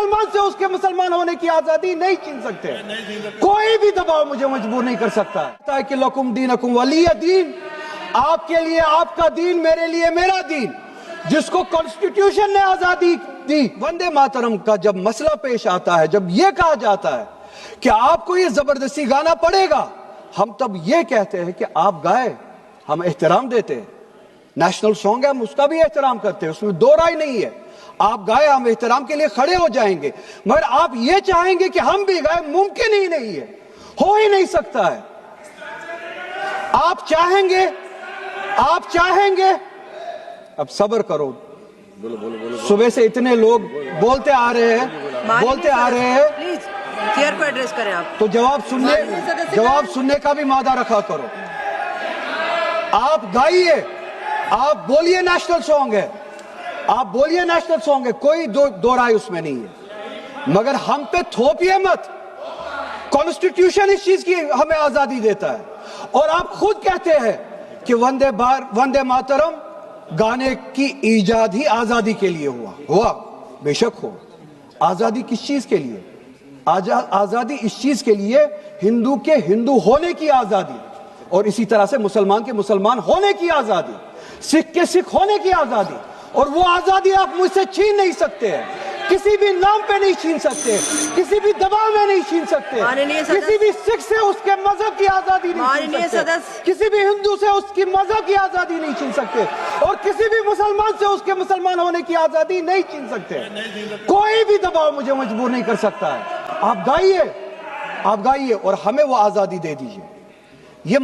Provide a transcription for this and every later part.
मुसलमान से उसके मुसलमान होने की आजादी नहीं छीन सकते। कोई भी दबाव मुझे मजबूर नहीं कर सकता है कि लकुम दीनकुम वलिय दीन, आपके लिए आपका दीन, मेरे लिए मेरा दीन, जिसको कॉन्स्टिट्यूशन ने आजादी दी। वंदे मातरम का जब मसला पेश आता है, जब यह कहा जाता है कि आपको ये जबरदस्ती गाना पड़ेगा, हम तब ये कहते हैं कि आप गाए, हम एहतराम देते हैं। नेशनल सॉन्ग है, हम उसका भी एहतराम करते हैं, उसमें दो राय नहीं है। आप गाए, हम एहतराम के लिए खड़े हो जाएंगे, मगर आप ये चाहेंगे कि हम भी गाए, मुमकिन ही नहीं है, हो ही नहीं सकता है। आप चाहेंगे, अब सब्र करो। सुबह से इतने लोग बोलते आ रहे हैं। प्लीज चेयर को एड्रेस करें आप। तो जवाब सुनने का भी मादा रखा करो। आप गाइए, आप बोलिए नेशनल सॉन्ग है, आप बोलिए नेशनल सॉन्ग है, कोई दो राय उसमें नहीं है, मगर हम पे थोपिए मत। कॉन्स्टिट्यूशन इस चीज की हमें आजादी देता है, और आप खुद कहते हैं कि वंदे मातरम गाने की ईजाद ही आजादी के लिए हुआ बेशक हो। आजादी किस चीज के लिए? आजादी इस चीज के लिए, हिंदू के हिंदू होने की आजादी, और इसी तरह से मुसलमान के मुसलमान होने की आजादी, सिख के सिख होने की आजादी। और वो आजादी आप मुझसे छीन नहीं सकते हैं, किसी भी नाम पे नहीं छीन सकते, किसी भी दबाव में नहीं छीन सकते, किसी भी सिख से उसके मजहब की आजादी नहीं छीन सकते, किसी भी हिंदू से उसकी मजहब की आजादी नहीं छीन सकते, और किसी भी मुसलमान से उसके मुसलमान होने की आजादी नहीं छीन सकते। कोई भी दबाव मुझे मजबूर नहीं कर सकता है। आप गाइए और हमें वो आजादी दे दीजिए। ये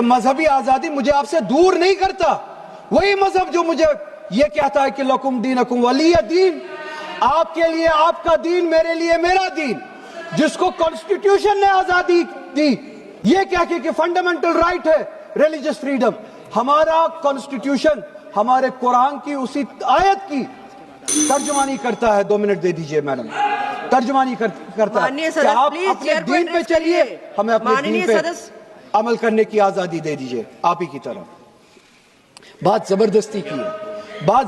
मजहबी आजादी मुझे आपसे दूर नहीं करता। वही मजहब जो मुझे ये कहता है कि लकुम दीनकुम वलिय दीन, आपके लिए आपका दीन, मेरे लिए मेरा दीन, जिसको कॉन्स्टिट्यूशन ने आजादी दी, ये कह के कि फंडामेंटल राइट है रिलीजियस फ्रीडम। हमारा कॉन्स्टिट्यूशन हमारे कुरान की उसी आयत की तर्जुमानी करता है। 2 मिनट दे दीजिए मैडम। तर्जुमानी करता है कि आप अपने दीन पे चलिए, हमें अपने दीन पे अमल करने की आजादी दे दीजिए। आप ही की तरफ बात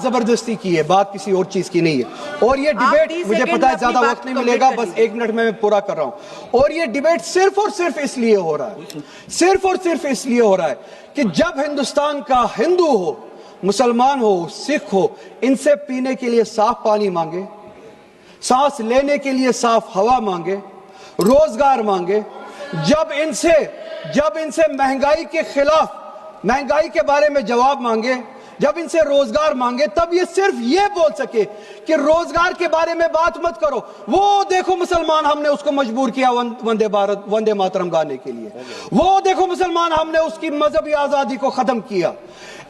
जबरदस्ती की है, बात किसी और चीज की नहीं है। और ये डिबेट, मुझे पता है ज्यादा वक्त नहीं मिलेगा, बस 1 मिनट में मैं पूरा कर रहा हूं। और ये डिबेट सिर्फ और सिर्फ इसलिए हो रहा है कि जब हिंदुस्तान का हिंदू हो, मुसलमान हो, सिख हो, इनसे पीने के लिए साफ पानी मांगे, सांस लेने के लिए साफ हवा मांगे, रोजगार मांगे, जब इनसे महंगाई के खिलाफ, महंगाई के बारे में जवाब मांगे, जब इनसे रोजगार मांगे, तब ये सिर्फ ये बोल सके कि रोजगार के बारे में बात मत करो। वो देखो मुसलमान, हमने उसको मजबूर किया वंदे मातरम गाने के लिए। वो देखो मुसलमान, हमने उसकी मजहबी आजादी को खत्म किया।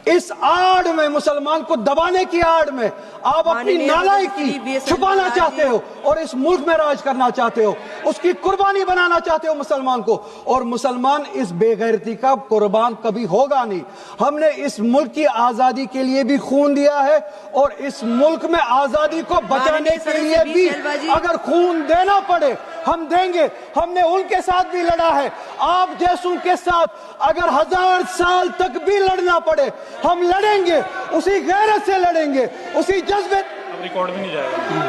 इस आड़ में, मुसलमान को दबाने की आड़ में आप अपनी नालायकी छुपाना चाहते हो और इस मुल्क में राज करना चाहते हो, उसकी कुर्बानी बनाना चाहते हो मुसलमान को। और मुसलमान इस बेगैरती का कुर्बान कभी होगा नहीं। हमने इस मुल्क की आजादी के लिए भी खून दिया है, और इस मुल्क में आजादी को बचाने के लिए भी अगर खून देना पड़े हम देंगे। हमने उनके साथ भी लड़ा है, आप जैसों के साथ अगर 1000 साल तक भी लड़ना पड़े हम लड़ेंगे, उसी गैरत से लड़ेंगे, उसी जज्बे। रिकॉर्ड भी नहीं जाएगा।